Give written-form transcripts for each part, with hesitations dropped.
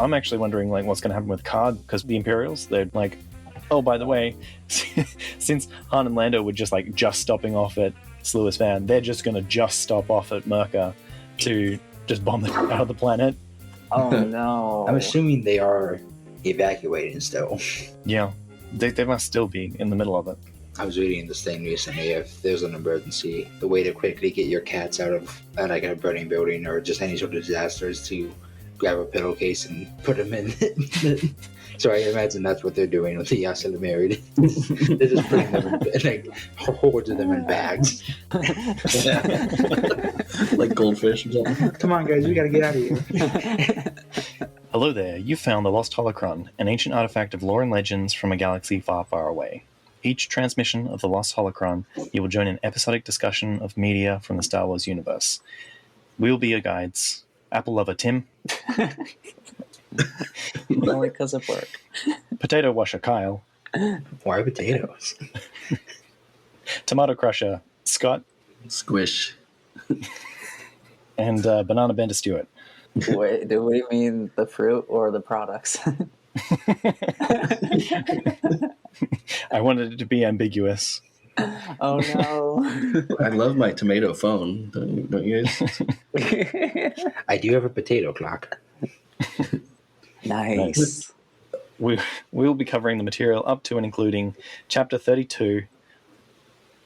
I'm actually wondering like what's going to happen with Card, because the Imperials, they're like, oh, by the way, since Han and Lando were just stopping off at Sluis Van, they're just going to just stop off at Merca to just bomb the out of the planet. Oh no! I'm assuming they are evacuating still. Yeah, they must still be in the middle of it. I was reading this thing recently. If there's an emergency, the way to quickly get your cats out of like a burning building or just any sort of disaster is to grab a pillowcase and put them in. So I imagine that's what they're doing with the Yasila married. They're just putting them in, like hordes of them in bags. Like goldfish or something. Come on, guys, we gotta get out of here. Hello there, you found the Lost Holocron, an ancient artifact of lore and legends from a galaxy far, far away. Each transmission of the Lost Holocron, you will join an episodic discussion of media from the Star Wars universe. We'll be your guides. Apple lover Tim. Only because of work. Potato washer Kyle. Why potatoes? Tomato crusher Scott. Squish. And banana bender Stewart. Wait, do we mean the fruit or the products? I wanted it to be ambiguous. Oh no! I love my tomato phone. Don't you guys? I do have a potato clock. Nice. We will be covering the material up to and including Chapter 32,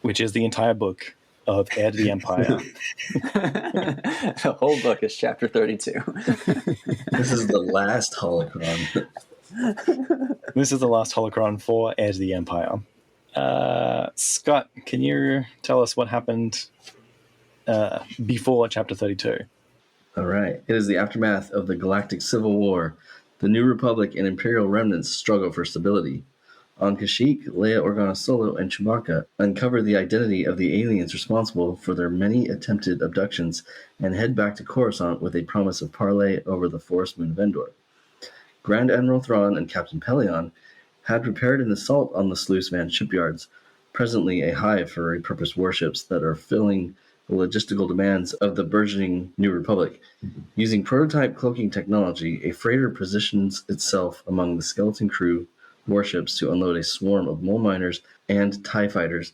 which is the entire book of Heir to the Empire. The whole book is chapter 32. This is the last holocron. This is the last holocron for Heir to the Empire. Scott, can you tell us what happened before Chapter 32? All right. It is the aftermath of the Galactic Civil War. The New Republic and Imperial Remnants struggle for stability. On Kashyyyk, Leia, Organa Solo, and Chewbacca uncover the identity of the aliens responsible for their many attempted abductions and head back to Coruscant with a promise of parley over the Forest Moon of Endor. Grand Admiral Thrawn and Captain Pellaeon had prepared an assault on the Sluis Van Shipyards, presently a hive for repurposed warships that are filling the logistical demands of the burgeoning New Republic. Using prototype cloaking technology, a freighter positions itself among the skeleton crew warships to unload a swarm of mole miners and TIE fighters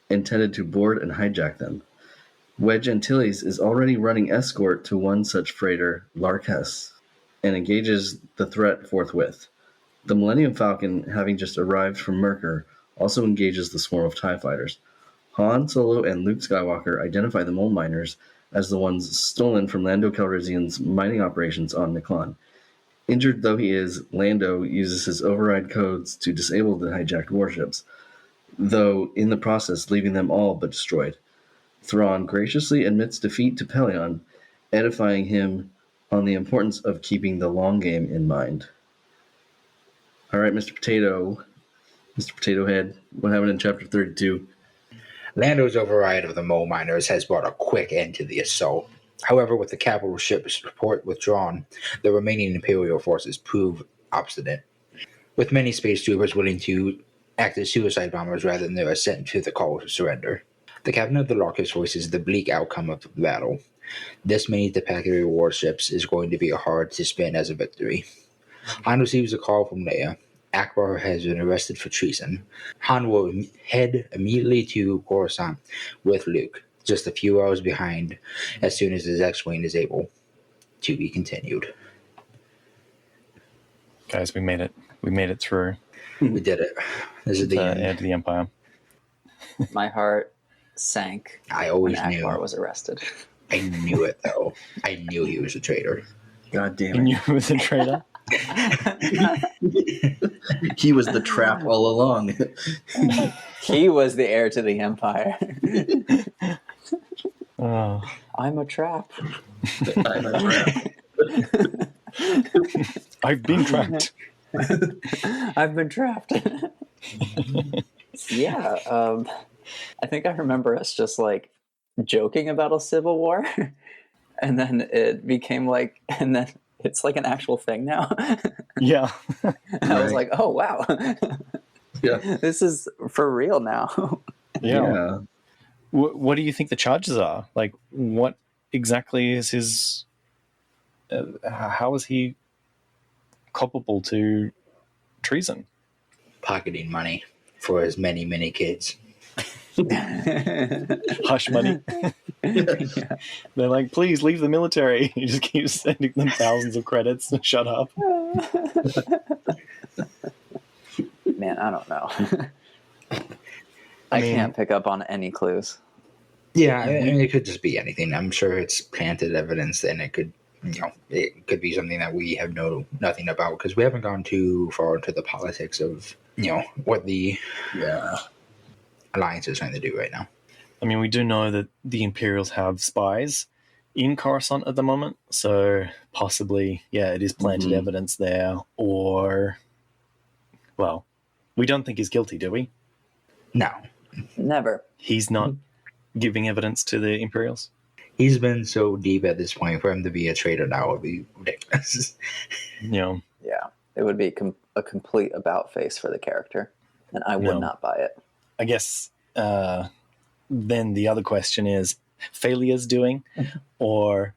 intended to board and hijack them. Wedge Antilles is already running escort to one such freighter, Larkess, and engages the threat forthwith. The Millennium Falcon, having just arrived from Merker, also engages the swarm of TIE fighters. Han, Solo, and Luke Skywalker identify the mole miners as the ones stolen from Lando Calrissian's mining operations on Niklan. Injured though he is, Lando uses his override codes to disable the hijacked warships, though in the process leaving them all but destroyed. Thrawn graciously admits defeat to Pellaeon, edifying him on the importance of keeping the long game in mind. All right, Mr. Potato Head, what happened in Chapter 32? Lando's override of the mole miners has brought a quick end to the assault. However, with the capital ship's report withdrawn, the remaining Imperial forces prove obstinate, with many space troopers willing to act as suicide bombers rather than assent to the call to surrender. The captain of the Larkess voices the bleak outcome of the battle. This many Depacary warships is going to be hard to spin as a victory. Han receives a call from Leia. Akbar has been arrested for treason. Han will head immediately to Coruscant with Luke, just a few hours behind, as soon as his X-Wing is able. To be continued. Guys, we made it. We made it through. We did it. This is the end. Heir to the Empire. My heart sank I always when knew. Akbar was arrested. I knew it, though. I knew he was a traitor. God damn And it. you was a traitor? He was the trap all along. He was the heir to the Empire. Oh. I'm a trap. I'm a trap. I've been trapped. I've been trapped. Yeah, I think I remember us just like joking about a civil war, and then it became like, and then it's like an actual thing now. Yeah. And I was like, oh wow, Yeah. this is for real now. Yeah. What do you think the charges are? Like, what exactly is his... how is he culpable to treason. Pocketing money for as many kids. Hush money. Yeah. They're like, please leave the military. You just keep sending them thousands of credits. Shut up. Man, I don't know. I I mean- can't pick up on any clues. Yeah, I mean, it could just be anything. I'm sure it's planted evidence, and it could, it could be something that we have nothing about because we haven't gone too far into the politics of, what the Alliance is trying to do right now. I mean, we do know that the Imperials have spies in Coruscant at the moment, so possibly, it is planted evidence there, or, well, we don't think he's guilty, do we? No, Never. He's not giving evidence to the Imperials? he's been so deep at this point. For him to be a traitor now would be ridiculous. Yeah, it would be a complete about face for the character, and I would not buy it. I guess then the other question is, Failure's doing, or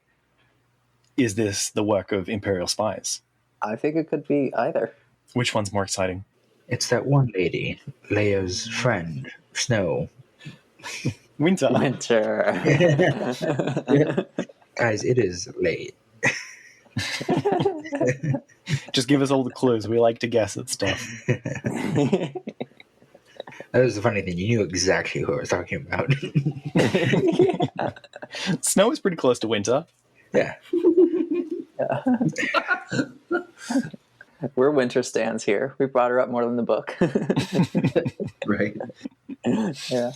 is this the work of Imperial spies? I think it could be either. Which one's more exciting? It's that one lady, Leia's friend, Snow. Winter. Winter. Guys, it is late. Just give us all the clues. We like to guess at stuff. That was the funny thing. You knew exactly who I was talking about. Snow is pretty close to winter. Yeah. We're winter stands here. We brought her up more than the book. Right. Yeah.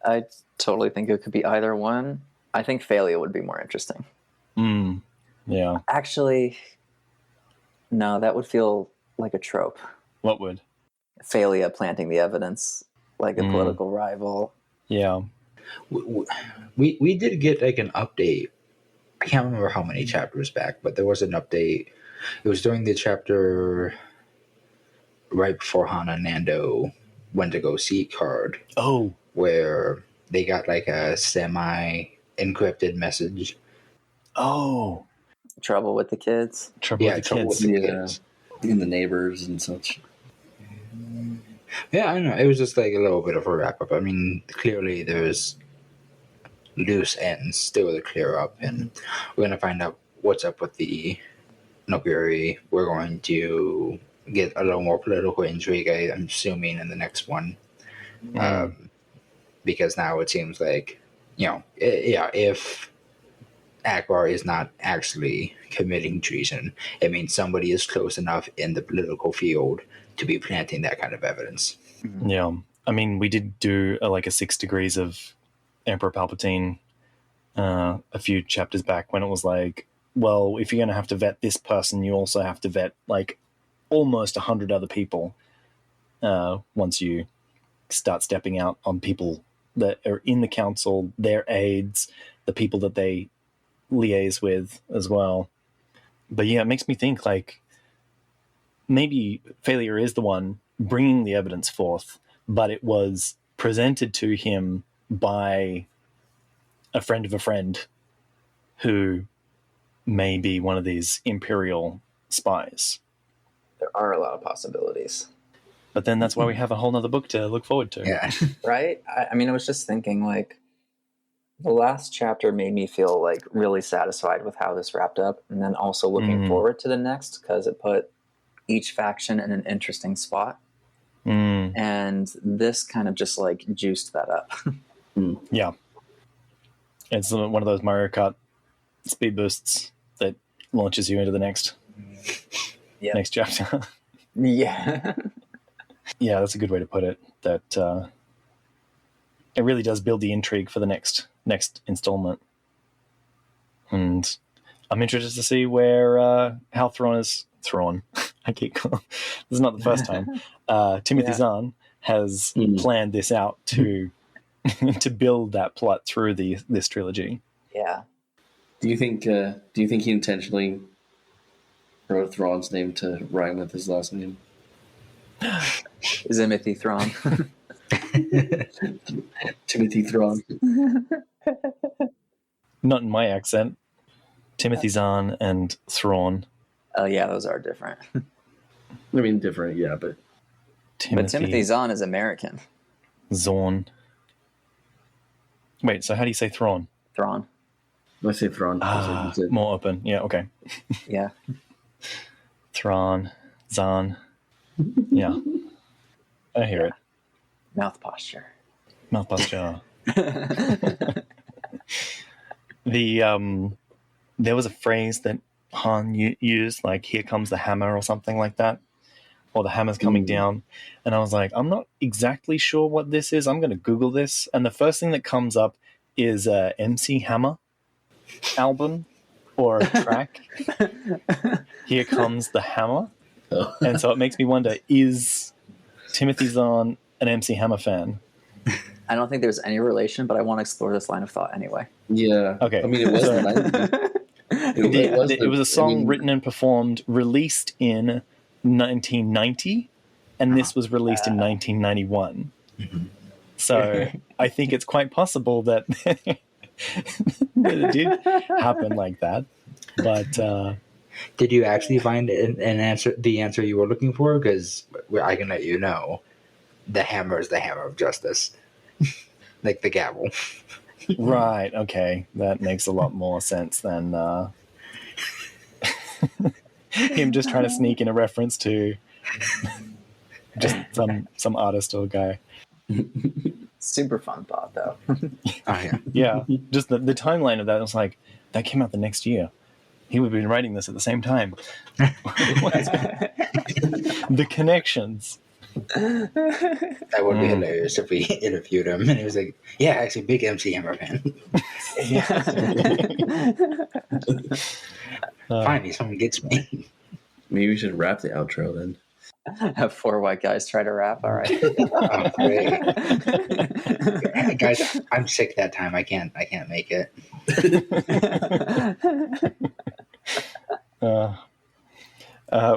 I totally think it could be either one. I think Failure would be more interesting. Yeah. Actually, no, that would feel like a trope. What would? Failure planting the evidence, like a political rival. Yeah. We did get like an update. I can't remember how many chapters back, but there was an update. It was during the chapter right before Han and Nando went to go see Card, Oh. where they got like a semi-encrypted message. Oh. Trouble with the kids. Trouble with the Trouble kids. with the Yeah. kids. And the neighbors and such. Yeah, I don't know. It was just like a little bit of a wrap up. I mean, clearly there's loose ends still to clear up, and we're going to find out what's up with the Nokiri. We're going to get a little more political intrigue, I'm assuming, in the next one. Because now it seems like, if Akbar is not actually committing treason, it means somebody is close enough in the political field to be planting that kind of evidence. Yeah. I mean, we did do a 6 degrees of Emperor Palpatine a few chapters back when it was like, well, if you're going to have to vet this person, you also have to vet like almost 100 other people once you start stepping out on people that are in the council, their aides, the people that they liaise with as well. But yeah, it makes me think like maybe Failure is the one bringing the evidence forth, but it was presented to him by a friend of a friend who may be one of these Imperial spies. There are a lot of possibilities. But then that's why we have a whole nother book to look forward to. Yeah. Right? I mean, I was just thinking, like, the last chapter made me feel, like, really satisfied with how this wrapped up, and then also looking forward to the next, because it put each faction in an interesting spot. And this kind of just, like, juiced that up. Yeah. It's one of those Mario Kart speed boosts that launches you into the next chapter. Yeah. Yeah, that's a good way to put it. That it really does build the intrigue for the next installment, and I'm interested to see where how Thrawn. I keep calling. This is not the first time. Timothy Zahn has planned this out to to build that plot through this trilogy. Yeah. Do you think he intentionally wrote Thrawn's name to rhyme with his last name? Timothy Thrawn. Timothy Thrawn. Not in my accent. Timothy Zahn and Thrawn. Oh yeah, those are different. I mean, different, yeah, but But Timothy Zahn is American. Zahn. Wait, so how do you say Thrawn? Thrawn. I say Thrawn. More open. Yeah, okay. Yeah. Thrawn, Zahn. Yeah. I hear it. Mouth posture. Mouth posture. There was a phrase that Han used, like, here comes the hammer or something like that, or the hammer's coming down. And I was like, I'm not exactly sure what this is. I'm going to Google this. And the first thing that comes up is a MC Hammer album or a track. Here comes the hammer. Oh. And so it makes me wonder, is Timothy Zahn an MC Hammer fan? I don't think there's any relation, but I want to explore this line of thought anyway. Yeah. Okay. I mean, it was the 90s. It was a song written and performed, released in 1990, and this was released in 1991. So I think it's quite possible that, that it did happen like that. But did you actually find an answer? The answer you were looking for? Because I can let you know, the hammer is the hammer of justice, like the gavel. right, okay, that makes a lot more sense than him just trying to sneak in a reference to just some artist or guy. Super fun thought, though. Oh, yeah. Yeah, just the timeline of that was like, that came out the next year. He would have been writing this at the same time. The connections. That would be hilarious if we interviewed him and he was like, yeah, actually, big MC Hammer fan. Finally, someone gets me. Maybe we should wrap the outro then. Have 4 white guys try to rap. All right. Oh, great. Guys, I'm sick that time. I can't make it.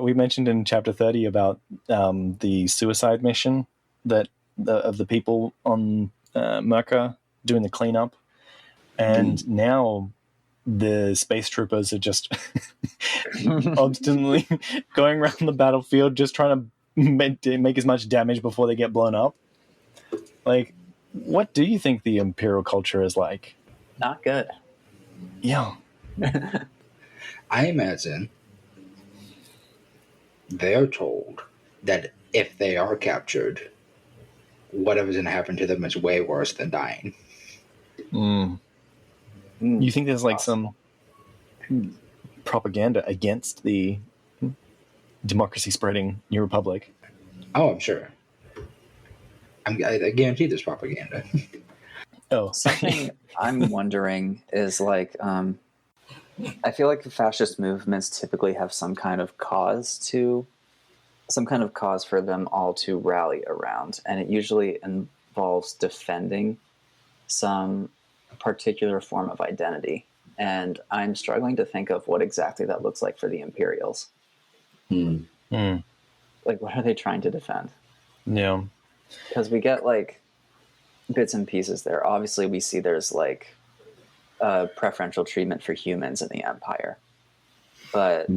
We mentioned in chapter 30 about the suicide mission of the people on Merca doing the cleanup, and now the space troopers are just obstinately going around the battlefield, just trying to make as much damage before they get blown up. Like, what do you think the Imperial culture is like? Not good. Yeah. I imagine they're told that if they are captured, whatever's going to happen to them is way worse than dying. You think there's like some propaganda against the democracy spreading New Republic? Oh, I'm sure. I guarantee there's propaganda. Oh, Something I'm wondering is like, I feel like fascist movements typically have some kind of cause for them all to rally around, and it usually involves defending some particular form of identity. And I'm struggling to think of what exactly that looks like for the Imperials. Like, what are they trying to defend? Yeah. Because we get like bits and pieces there. Obviously, we see there's like preferential treatment for humans in the Empire. But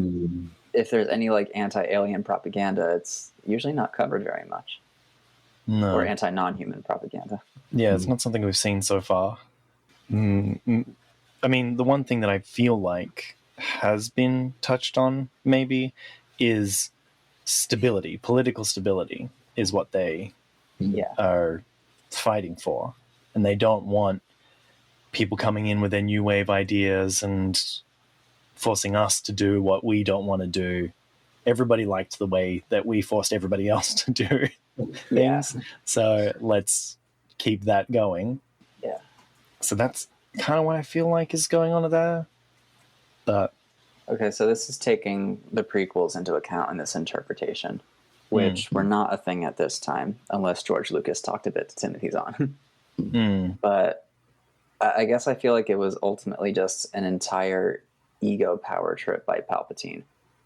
if there's any like anti-alien propaganda, it's usually not covered very much. No. Or anti-non-human propaganda. Yeah, it's not something we've seen so far. I mean, the one thing that I feel like has been touched on, maybe, is stability. Political stability is what they are fighting for. And they don't want people coming in with their new wave ideas and forcing us to do what we don't want to do. Everybody liked the way that we forced everybody else to do things. So let's keep that going. Yeah. So that's kind of what I feel like is going on there. But okay, so this is taking the prequels into account in this interpretation, which were not a thing at this time, unless George Lucas talked a bit to Timothy Zahn. But I guess I feel like it was ultimately just an entire ego power trip by Palpatine.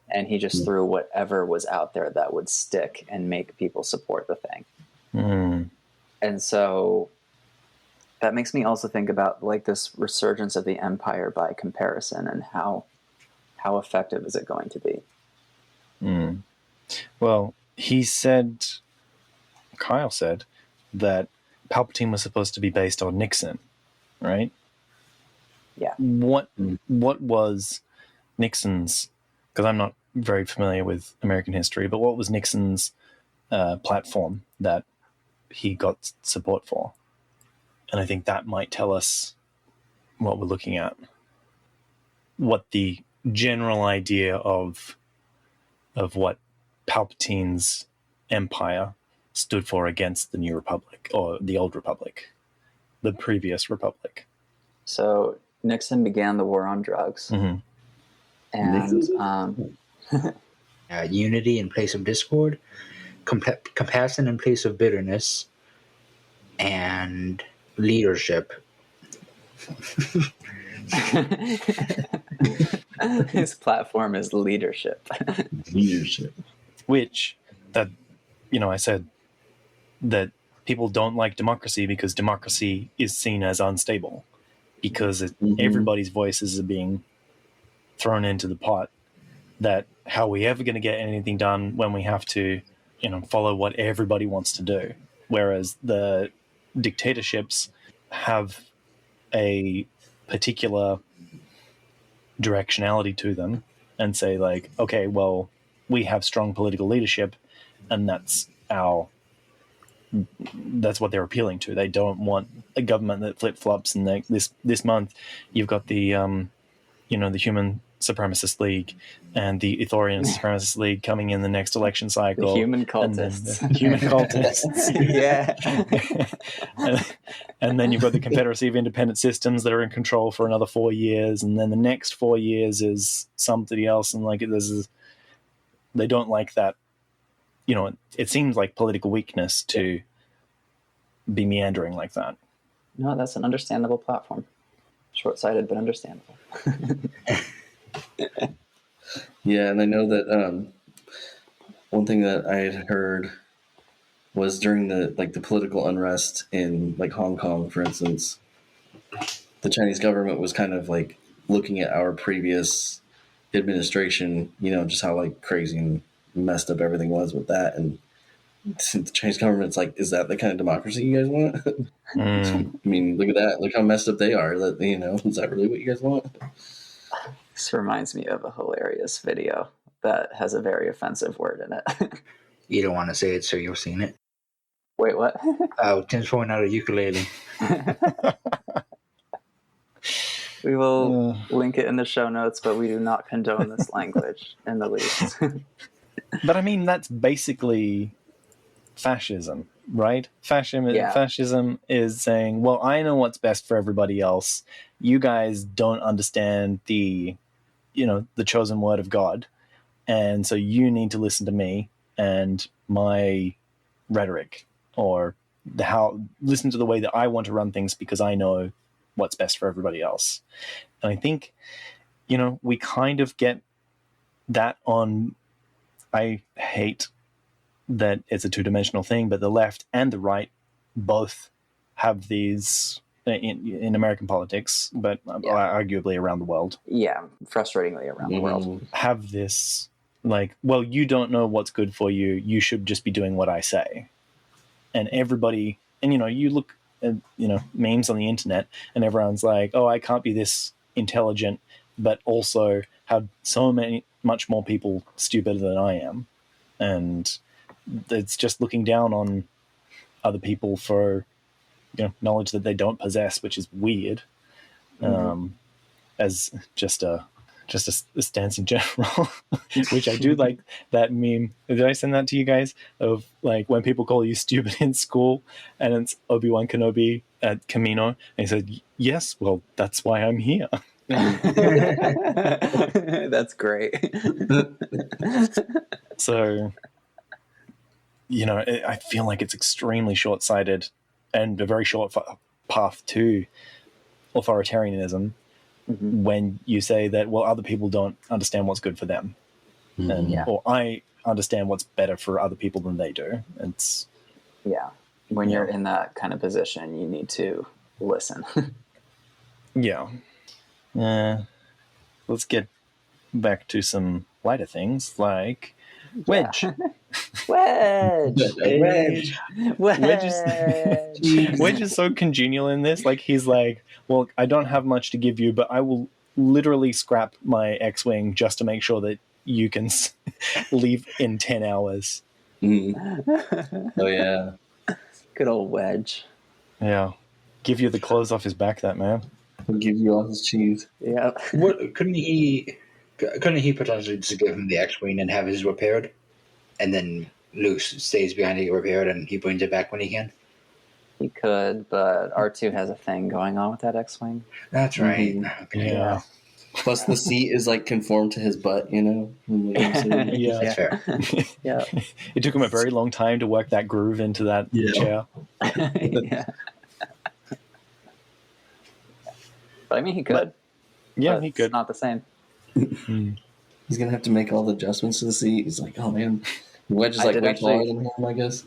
And he just threw whatever was out there that would stick and make people support the thing. And so that makes me also think about like this resurgence of the Empire by comparison, and how effective is it going to be? Well, Kyle said that Palpatine was supposed to be based on Nixon, right? Yeah. What was Nixon's, because I'm not very familiar with American history, but what was Nixon's platform that he got support for? And I think that might tell us what we're looking at. What the general idea of what Palpatine's empire stood for against the New Republic, or the Old Republic, the previous Republic. So Nixon began the war on drugs. Mm-hmm. And unity in place of discord, compassion in place of bitterness, and leadership. his platform is leadership. Which, that, I said that people don't like democracy because democracy is seen as unstable, because everybody's voices are being thrown into the pot. That how are we ever going to get anything done when we have to, follow what everybody wants to do? Whereas the dictatorships have a particular directionality to them and say, like, okay, well, we have strong political leadership, and that's what they're appealing to. They don't want a government that flip-flops. And this month you've got the the Human Supremacist League and the Ithorian Supremacist League coming in the next election cycle. The human cultists. Human cultists. Yeah. And then you've got the Confederacy of Independent Systems that are in control for another 4 years, and then the next 4 years is somebody else, and they don't like that. It seems like political weakness to be meandering like that. No, that's an understandable platform. Short-sighted, but understandable. Yeah, and I know that one thing that I had heard was during the political unrest in Hong Kong, for instance, the Chinese government was kind of looking at our previous administration, just how crazy and messed up everything was with that, and the Chinese government's like, is that the kind of democracy you guys want? I mean, look at that. Look how messed up they are. That is that really what you guys want? This reminds me of a hilarious video that has a very offensive word in it. You don't want to say it, so you've seen it. Wait, what? Tim's pulling out a ukulele. We will link it in the show notes, but we do not condone this language in the least. But I mean, that's basically fascism, right? Fascism is saying, well, I know what's best for everybody else. You guys don't understand the chosen word of God, and so you need to listen to me and my rhetoric, or listen to the way that I want to run things, because I know what's best for everybody else. And I think, we kind of get that on. I hate that it's a two-dimensional thing, but the left and the right both have these in American politics, but arguably around the world. Yeah, frustratingly around the world. Have this, well, you don't know what's good for you. You should just be doing what I say. And everybody, and you look at, memes on the internet, and everyone's like, oh, I can't be this intelligent, but also have much more people stupider than I am. And it's just looking down on other people for knowledge that they don't possess, which is weird. As just a stance in general. Which I do like that meme. Did I send that to you guys? Of when people call you stupid in school, and it's Obi-Wan Kenobi at Camino, and he said, yes, well, that's why I'm here. That's great. So, I feel like it's extremely short-sighted and a very short path to authoritarianism when you say that, well, other people don't understand what's good for them. Or I understand what's better for other people than they do. It's when you're in that kind of position, you need to listen. Let's get back to some lighter things, like Wedge. Wedge. Wedge. Wedge is so congenial in this. Like, he's like, well, I don't have much to give you, but I will literally scrap my X-Wing just to make sure that you can leave in 10 hours. Oh, yeah. Good old Wedge. Yeah. Give you the clothes off his back, that man. He'll give you all his cheese. Yeah. What couldn't he potentially just give him the X-Wing and have his repaired, and then Luke stays behind to get repaired and he brings it back when he can? He could, but R2 has a thing going on with that X-Wing. That's right. Okay. Yeah. Plus, the seat is like conformed to his butt, you know? Yeah. That's fair. Yeah. It took him a very long time to work that groove into that chair. Yeah. But I mean, he could. Yeah, but he could. It's not the same. He's going to have to make all the adjustments to the seat. He's like, oh, man. Wedge is like way taller than him, I guess.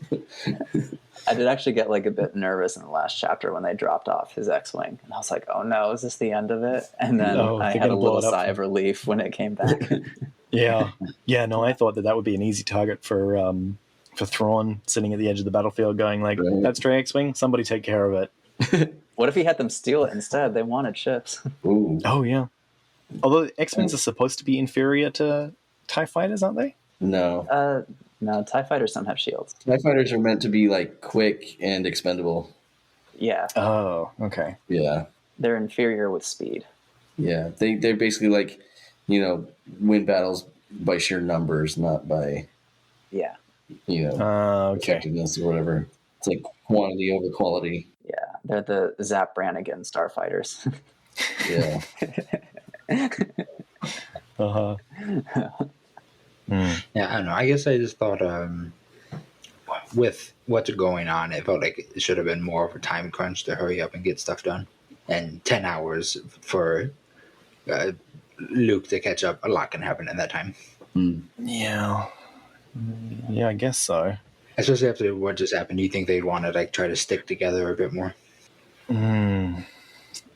I did actually get like a bit nervous in the last chapter when they dropped off his X-Wing. And I was like, oh no, is this the end of it? And then I had a little sigh of relief when it came back. Yeah. Yeah, no, I thought that would be an easy target for Thrawn sitting at the edge of the battlefield going like, that's Stray X-Wing, somebody take care of it. What if he had them steal it instead? They wanted ships. Ooh. Oh, yeah. Although X-Wings are supposed to be inferior to TIE fighters, aren't they? No. No, TIE fighters don't have shields. TIE fighters are meant to be like quick and expendable. Yeah. Oh, okay. Yeah. They're inferior with speed. Yeah. They're basically like, you know, win battles by sheer numbers, not by, Yeah. you know, Okay. effectiveness or whatever. It's like quantity over quality. Yeah. They're the Zap Brannigan starfighters. Yeah. Uh-huh. Yeah, I don't know. I guess I just thought with what's going on, it felt like it should have been more of a time crunch to hurry up and get stuff done. And 10 hours for Luke to catch up, a lot can happen in that time. Yeah. Yeah, I guess so. Especially after what just happened, do you think they'd want to like try to stick together a bit more?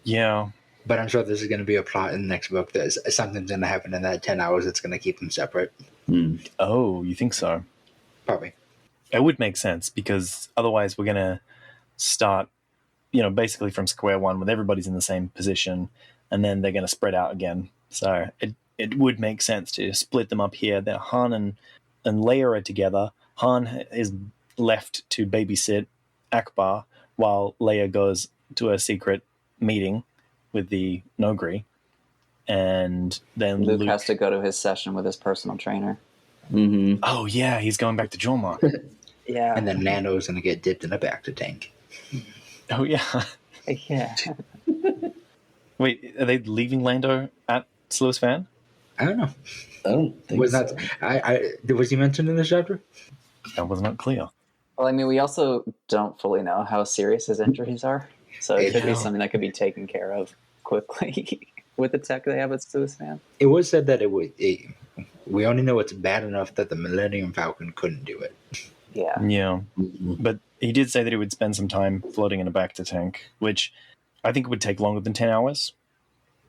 Yeah. But I'm sure this is going to be a plot in the next book. That something's going to happen in that 10 hours that's going to keep them separate. Oh, you think so? Probably. It would make sense because otherwise we're going to start, basically from square one with everybody's in the same position and then they're going to spread out again. So it would make sense to split them up here. That Han and Leia are together. Han is left to babysit Akbar while Leia goes to a secret meeting with the Nogri. And then Luke has to go to his session with his personal trainer. Mm-hmm. Oh, yeah, he's going back to Jorma. Yeah. And then Nando's going to get dipped in a bacta tank. Oh, yeah. Yeah. Wait, are they leaving Lando at Sluis Van? I don't know. I don't think Was so. was he mentioned in this chapter? That was not clear. Well, I mean, we also don't fully know how serious his injuries are. So it could be something that could be taken care of quickly with the tech they have at Sluis Van. It was said that we only know it's bad enough that the Millennium Falcon couldn't do it. Yeah. Yeah. Mhm. But he did say that he would spend some time floating in a bacta tank, which I think would take longer than 10 hours.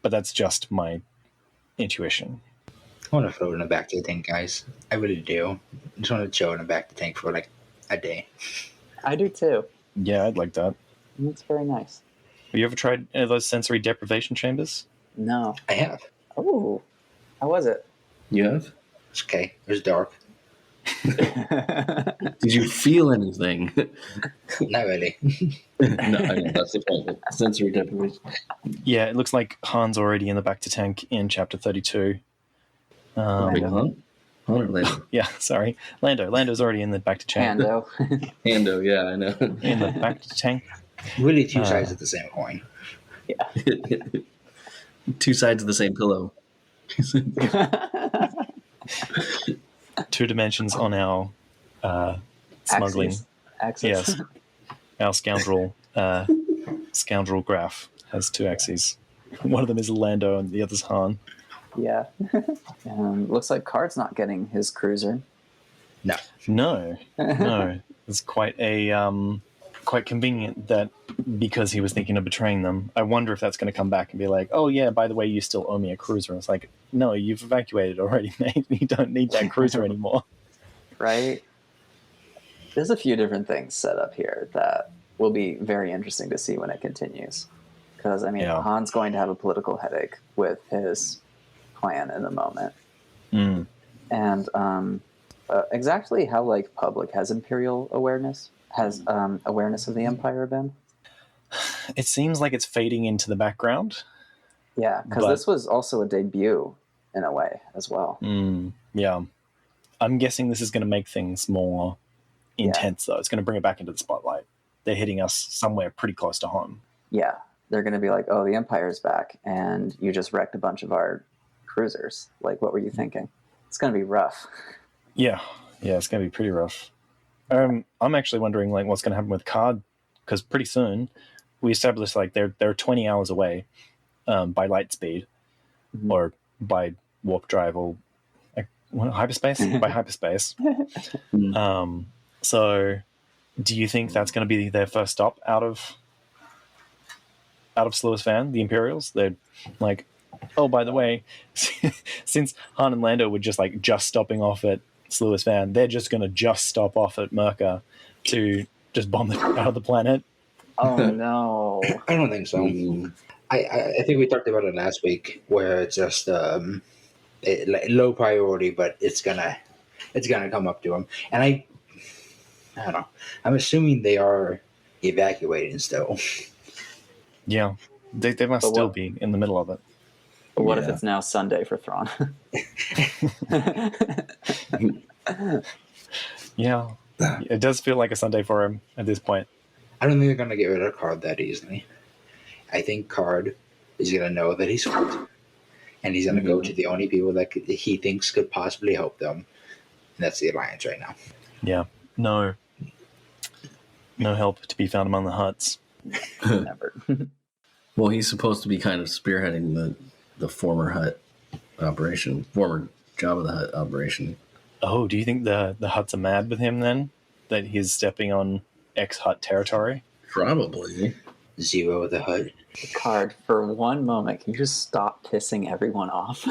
But that's just my intuition. I want to float in a bacta tank, guys. I really do. I just want to chill in a bacta tank for like a day. I do too. Yeah, I'd like that. It's very nice. Have you ever tried any of those sensory deprivation chambers? No. I have. Oh, how was it? You have? It's okay. It was dark. Did you feel anything? Not really. No, I know, that's the point. Sensory deprivation. Yeah, it looks like Han's already in the bacta tank in chapter 32. Big Han? Han or Lando? Yeah, sorry. Lando's already in the bacta tank. Pando. Hando, yeah, I know. In the bacta tank. Really two sides of the same coin. Two sides of the same pillow. 2 dimensions on our smuggling. Axis. Yes. Our scoundrel graph has 2 axes. One of them is Lando and the other's Han. Yeah. Looks like Card's not getting his cruiser. No. No. It's quite quite convenient that because he was thinking of betraying them, I wonder if that's going to come back and be like, oh yeah, by the way, you still owe me a cruiser. It's like, no, you've evacuated already, mate. You don't need that cruiser anymore. right? There's a few different things set up here that will be very interesting to see when it continues. Because, I mean, Han's going to have a political headache with his plan in the moment. And exactly how, like, public has Imperial awareness, has awareness of the Empire been? It seems like it's fading into the background. Yeah, because this was also a debut in a way as well. Yeah. I'm guessing this is going to make things more intense, though. It's going to bring it back into the spotlight. They're hitting us somewhere pretty close to home. Yeah. They're going to be like, oh, the Empire's back, and you just wrecked a bunch of our cruisers. Like, what were you thinking? It's going to be rough. Yeah, it's going to be pretty rough. I'm actually wondering, like, what's going to happen with Card, because pretty soon we established, like, they're 20 hours away by light speed, or by warp drive, or hyperspace? By hyperspace. So do you think that's going to be their first stop out of Sluis Van, the Imperials? They're like, oh, by the way, since Han and Lando were just stopping off at Sluis Van, they're just going to just stop off at Merca to just bomb it out of the planet. Oh, no. I don't think so. I think we talked about it last week, where it's just low priority, but it's gonna come up to them. And I don't know. I'm assuming they are evacuating still. Yeah, they must still be in the middle of it. But what if it's now Sunday for Thrawn? Yeah, it does feel like a Sunday for him at this point. I don't think they're going to get rid of Card that easily. I think Card is going to know that he's fucked. And he's going to go to the only people that he thinks could possibly help them. And that's the Alliance right now. Yeah. No help to be found among the Hutts. Never. Well, he's supposed to be kind of spearheading the former Hutt operation, former Jabba the Hutt operation. Oh, do you think the Hutts are mad with him then? That he's stepping on ex-Hutt territory? Probably. Zero the Hutt. Card, for one moment, can you just stop pissing everyone off?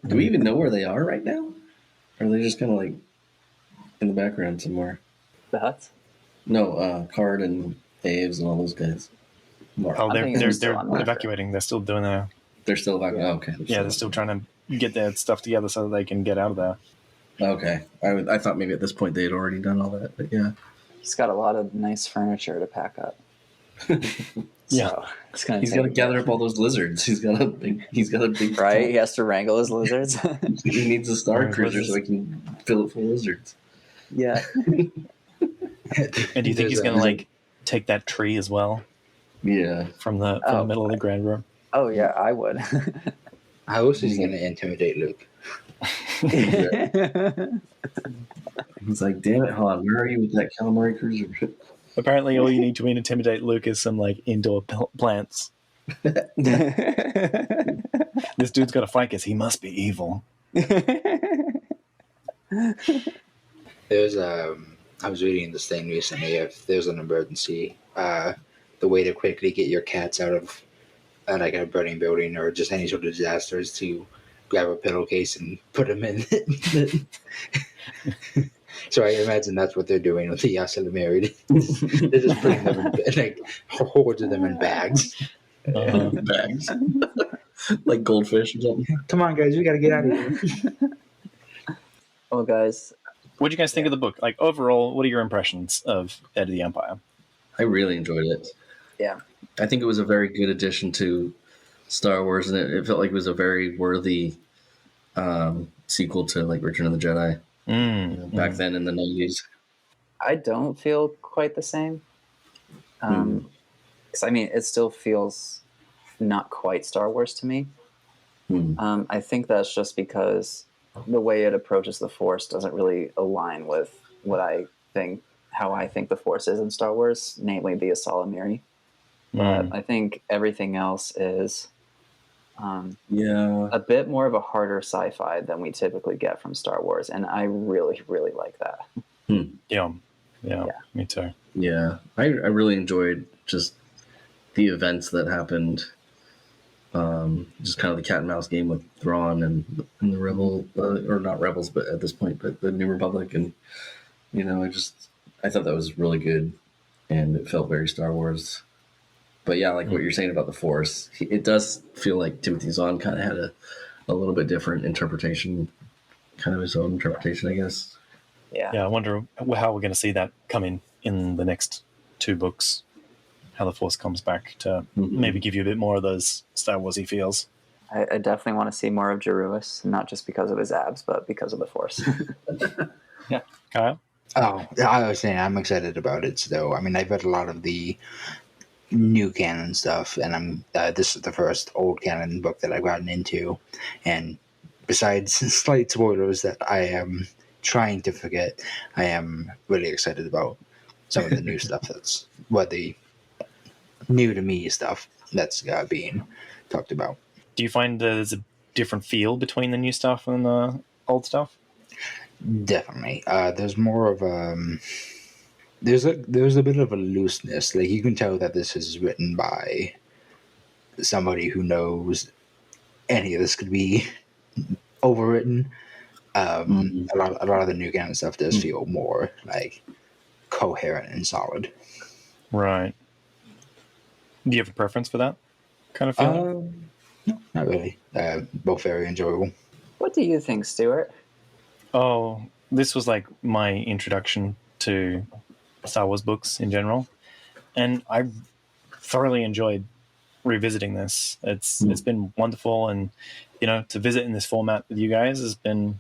Do we even know where they are right now? Or are they just kind of like in the background somewhere? The Hutts? No, Card and Aves and all those guys. Oh, they're evacuating. They're still doing their... They're still evacuating. Oh, okay. They're still trying to get their stuff together so that they can get out of there. Okay. I thought maybe at this point they had already done all that, but yeah. He's got a lot of nice furniture to pack up. Yeah. So he's got to gather up all those lizards. He's got a big right? He has to wrangle his lizards. He needs a Star Cruiser so he can fill it full of lizards. Yeah. And do you think he's going to take that tree as well? Yeah. From the middle of the grand room? Oh yeah, I would. How else is he going to intimidate Luke? He's like, damn it, Han, where are you with that calamari cruiser? Apparently all you need to intimidate Luke is some indoor plants. This dude's got a fight because he must be evil. There's I was reading this thing recently. If there's an emergency, the way to quickly get your cats out of a burning building or just any sort of disaster is to grab a pillowcase and put them in. So I imagine that's what they're doing with the Yasala married. They're just putting them in, hordes of them in bags. Bags. Like goldfish or something. Come on, guys, we got to get out of here. Well, guys. What do you guys think of the book? Overall, what are your impressions of Heir to the Empire? I really enjoyed it. Yeah. I think it was a very good addition to Star Wars, and it felt like it was a very worthy sequel to Return of the Jedi back then in the 90s. I don't feel quite the same. Because it still feels not quite Star Wars to me. I think that's just because the way it approaches the Force doesn't really align with how I think the Force is in Star Wars, namely the Asala Miri. But I think everything else is a bit more of a harder sci-fi than we typically get from Star Wars, and I really, really like that. Yeah, me too. Yeah, I really enjoyed just the events that happened Just kind of the cat and mouse game with Thrawn and the rebel, or not rebels, but at this point, but the New Republic, and I thought that was really good, and it felt very Star Wars. But yeah, like what you're saying about the Force, it does feel like Timothy Zahn kind of had a little bit different interpretation, kind of his own interpretation, I guess. Yeah, I wonder how we're going to see that come in the next 2 books. How the Force comes back to maybe give you a bit more of those Star Warsy feels. I definitely want to see more of Jerus, not just because of his abs, but because of the Force. Yeah, Kyle. Oh, I was saying I'm excited about it. So, I mean, I've read a lot of the new canon stuff, and this is the first old canon book that I've gotten into. And besides slight spoilers that I am trying to forget, I am really excited about some of the new stuff that's the new to me stuff that's being talked about. Do you find there's a different feel between the new stuff and the old stuff? Definitely. There's more of there's a bit of a looseness. Like, you can tell that this is written by somebody who knows any of this could be overwritten. A lot of the new canon stuff does feel more like coherent and solid. Right. Do you have a preference for that kind of feeling? No, not really. Both very enjoyable. What do you think, Stuart? Oh, this was like my introduction to Star Wars books in general, and I thoroughly enjoyed revisiting this. It's been wonderful, and to visit in this format with you guys has been.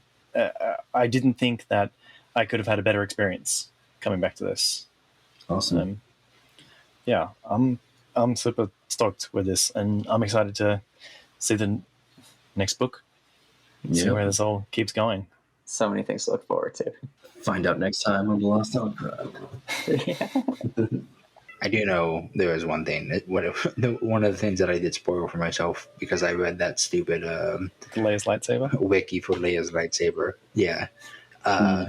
I didn't think that I could have had a better experience coming back to this. Awesome. Yeah, I'm super stoked with this, and I'm excited to see the next book. See where this all keeps going. So many things to look forward to. Find out next time on The Lost Holocron. I do know there was one thing. One of the things that I did spoil for myself because I read that stupid Leia's lightsaber wiki for Leia's lightsaber. Yeah. I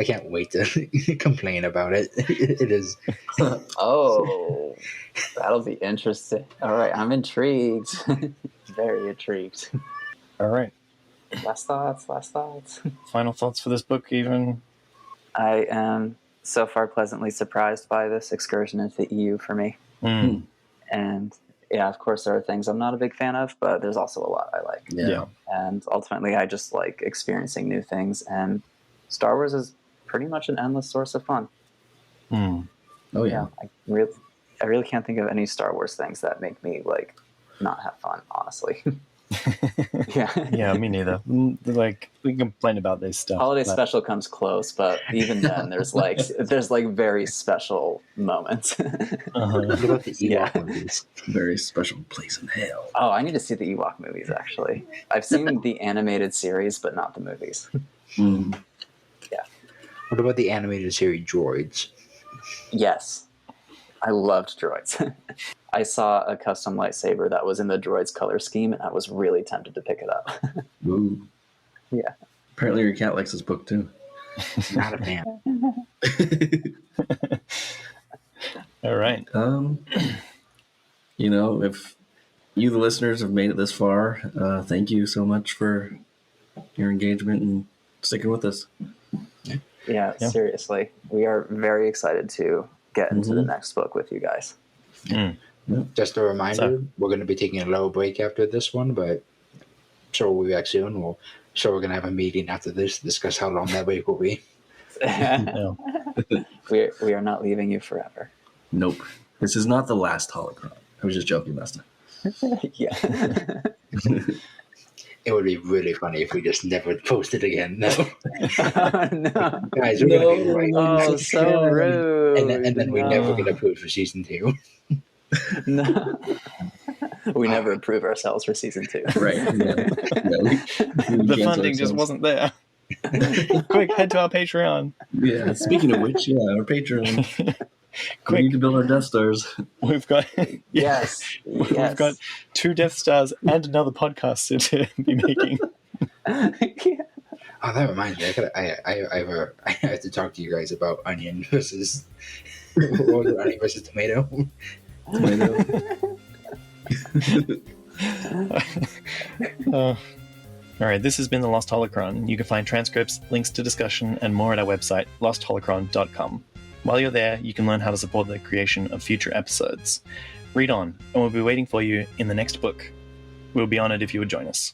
can't wait to complain about it. It is. Oh, that'll be interesting. All right, I'm intrigued. Very intrigued. All right. Last thoughts. Final thoughts for this book, even? I am so far pleasantly surprised by this excursion into the EU for me. And yeah, of course, there are things I'm not a big fan of, but there's also a lot I like. Yeah. And ultimately, I just like experiencing new things, and Star Wars is pretty much an endless source of fun. Oh yeah. I really can't think of any Star Wars things that make me like not have fun, honestly. Yeah, me neither. Like, we complain about this stuff. Holiday special comes close, but even then, there's very special moments. What about the Ewok movies? Very special place in hell. Oh, I need to see the Ewok movies. Actually, I've seen the animated series, but not the movies. Yeah. What about the animated series Droids? Yes, I loved droids. I saw a custom lightsaber that was in the droid's color scheme, and I was really tempted to pick it up. Ooh. Yeah. Apparently your cat likes this book too. Not a fan. All right. If you, the listeners, have made it this far, thank you so much for your engagement and sticking with us. Yeah, seriously. We are very excited to get into the next book with you guys. Just a reminder, we're going to be taking a little break after this one, but I'm sure we'll be back soon. We're going to have a meeting after this to discuss how long that break will be. We are not leaving you forever. Nope. This is not the last holocron. I was just joking last time. Yeah. It would be really funny if we just never posted again. No. No. Guys, we're going to be right. Oh, so rude. And then we never get approved for season 2. No. We never approve ourselves for season 2. Right. Yeah. The funding just wasn't there. Quick, head to our Patreon. Yeah. Speaking of which, our Patreon. Quick. We need to build our Death Stars. We've got Yes. We've got 2 Death Stars and another podcast to be making. Yeah. Oh, that reminds me. I have to talk to you guys about onion versus onion versus tomato. Tomato. All right, this has been the Lost Holocron. You can find transcripts, links to discussion, and more at our website, lostholocron.com. While you're there, you can learn how to support the creation of future episodes. Read on, and we'll be waiting for you in the next book. We'll be honored if you would join us.